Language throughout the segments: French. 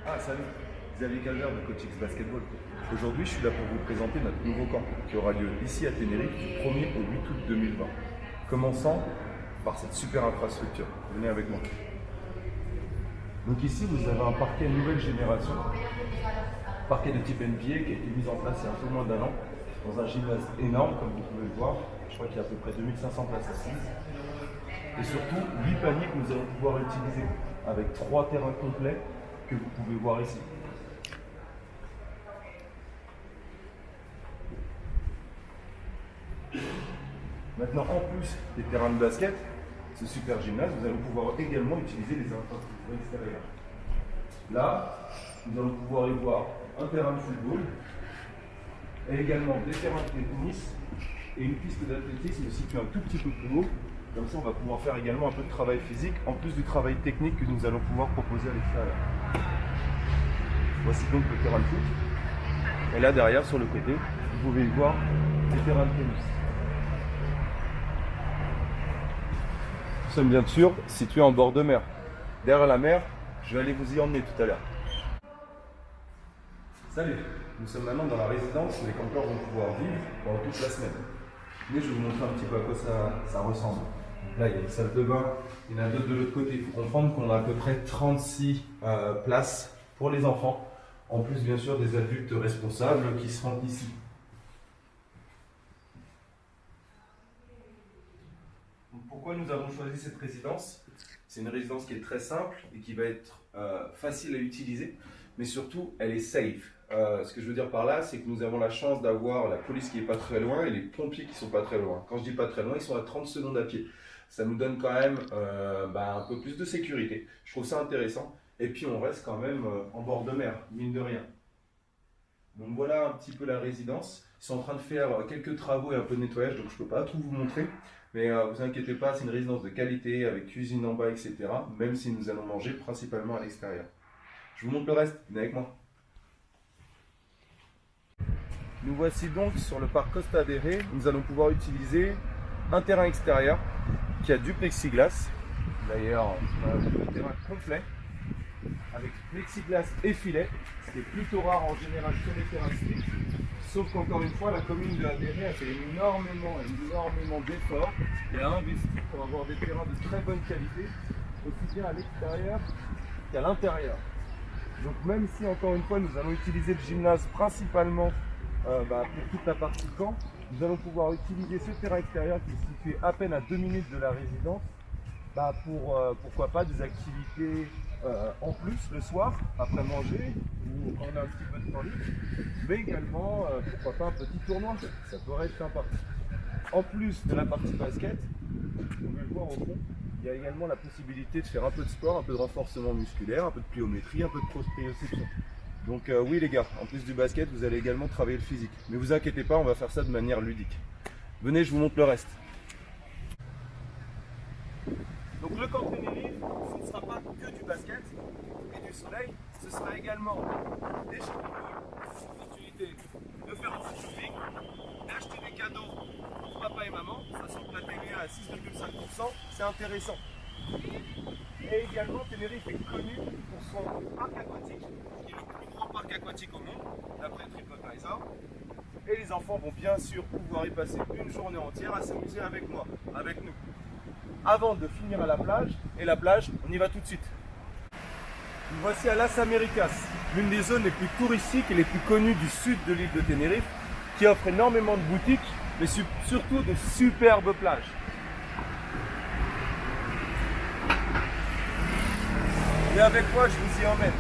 Ah, salut, Xavier Calvert de Coach X Basketball. Aujourd'hui, je suis là pour vous présenter notre nouveau camp qui aura lieu ici à Tenerife du 1er au 8 août 2020. Commençons par cette super infrastructure. Venez avec moi. Donc ici, vous avez un parquet nouvelle génération, parquet de type NBA qui a été mis en place il y a un peu moins d'un an dans un gymnase énorme, comme vous pouvez le voir. Je crois qu'il y a à peu près 2500 places assises. Et surtout, 8 paniers que nous allons pouvoir utiliser avec 3 terrains complets que vous pouvez voir ici. Maintenant, en plus des terrains de basket, ce super gymnase, vous allez pouvoir également utiliser les infrastructures extérieures. Là, nous allons pouvoir y voir un terrain de football, et également des terrains de tennis et une piste d'athlétisme située un tout petit peu plus haut. Comme ça, on va pouvoir faire également un peu de travail physique, en plus du travail technique que nous allons pouvoir proposer à l'extérieur. Voici donc le terrain de foot. Et là, derrière, sur le côté, vous pouvez y voir des terrains de tennis. Nous sommes bien sûr situés en bord de mer. Derrière la mer, je vais aller vous y emmener tout à l'heure. Salut, nous sommes maintenant dans la résidence où les campeurs vont pouvoir vivre pendant toute la semaine. Mais je vais vous montrer un petit peu à quoi ça ressemble. Donc là, il y a une salle de bain, il y en a d'autres de l'autre côté. Il faut comprendre qu'on a à peu près 36 places pour les enfants, en plus bien sûr des adultes responsables qui se rendent ici. Donc, pourquoi nous avons choisi cette résidence? C'est une résidence qui est très simple et qui va être facile à utiliser, mais surtout elle est safe. Ce que je veux dire par là, c'est que nous avons la chance d'avoir la police qui est pas très loin et les pompiers qui sont pas très loin. Quand je dis pas très loin, ils sont à 30 secondes à pied. Ça nous donne quand même un peu plus de sécurité. Je trouve ça intéressant. Et puis on reste quand même en bord de mer, mine de rien. Donc voilà un petit peu la résidence. Ils sont en train de faire quelques travaux et un peu de nettoyage, donc je ne peux pas tout vous montrer. Mais vous inquiétez pas, c'est une résidence de qualité avec cuisine en bas, etc. Même si nous allons manger principalement à l'extérieur. Je vous montre le reste, venez avec moi. Nous voici donc sur le parc Costa del Rey. Nous allons pouvoir utiliser un terrain extérieur qui a du plexiglas. D'ailleurs, on a le terrain complet avec plexiglas et filet, ce qui est plutôt rare en général sur les terrains stricts. Sauf qu'encore une fois, la commune de Adéré a fait énormément d'efforts et a investi pour avoir des terrains de très bonne qualité, aussi bien à l'extérieur qu'à l'intérieur. Donc même si encore une fois nous allons utiliser le gymnase principalement pour toute la partie camp, nous allons pouvoir utiliser ce terrain extérieur qui est situé à peine à 2 minutes de la résidence pour pourquoi pas des activités en plus le soir après manger ou quand on a un petit peu de temps libre, mais également pourquoi pas un petit tournoi, ça pourrait être sympa. En plus de la partie basket, vous pouvez le voir au fond, il y a également la possibilité de faire un peu de sport, un peu de renforcement musculaire, un peu de pliométrie, un peu de proprioception. Donc oui les gars, en plus du basket, vous allez également travailler le physique. Mais vous inquiétez pas, on va faire ça de manière ludique. Venez, je vous montre le reste. Donc le camp Tenerife, ce ne sera pas que du basket et du soleil, ce sera également des champignons, l'opportunité de faire un petit shopping, d'acheter des cadeaux pour papa et maman, sachant que la TVA à 6,5%, c'est intéressant. Et également, Tenerife est connu pour son parc aquatique, qui est le plus grand parc aquatique au monde, d'après TripAdvisor. Et les enfants vont bien sûr pouvoir y passer une journée entière à s'amuser avec moi, avec nous. Avant de finir à la plage, et la plage, on y va tout de suite. Nous voici à Las Américas, l'une des zones les plus touristiques et les plus connues du sud de l'île de Tenerife, qui offre énormément de boutiques, mais surtout de superbes plages. Et avec moi, je vous y emmène.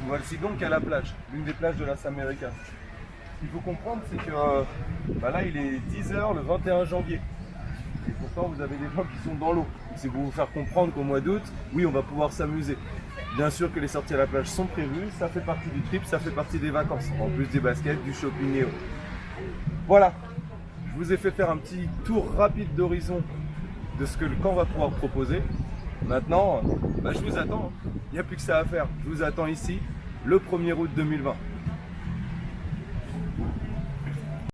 Voici donc à la plage, l'une des plages de Las Américas. Ce qu'il faut comprendre, c'est que là, il est 10 h le 21 janvier. Et pourtant, vous avez des gens qui sont dans l'eau. C'est pour vous faire comprendre qu'au mois d'août, oui, on va pouvoir s'amuser. Bien sûr que les sorties à la plage sont prévues, ça fait partie du trip, ça fait partie des vacances, en plus des baskets, du shopping et autres. Voilà, je vous ai fait faire un petit tour rapide d'horizon de ce que le camp va pouvoir proposer. Maintenant, je vous attends, il n'y a plus que ça à faire. Je vous attends ici le 1er août 2020.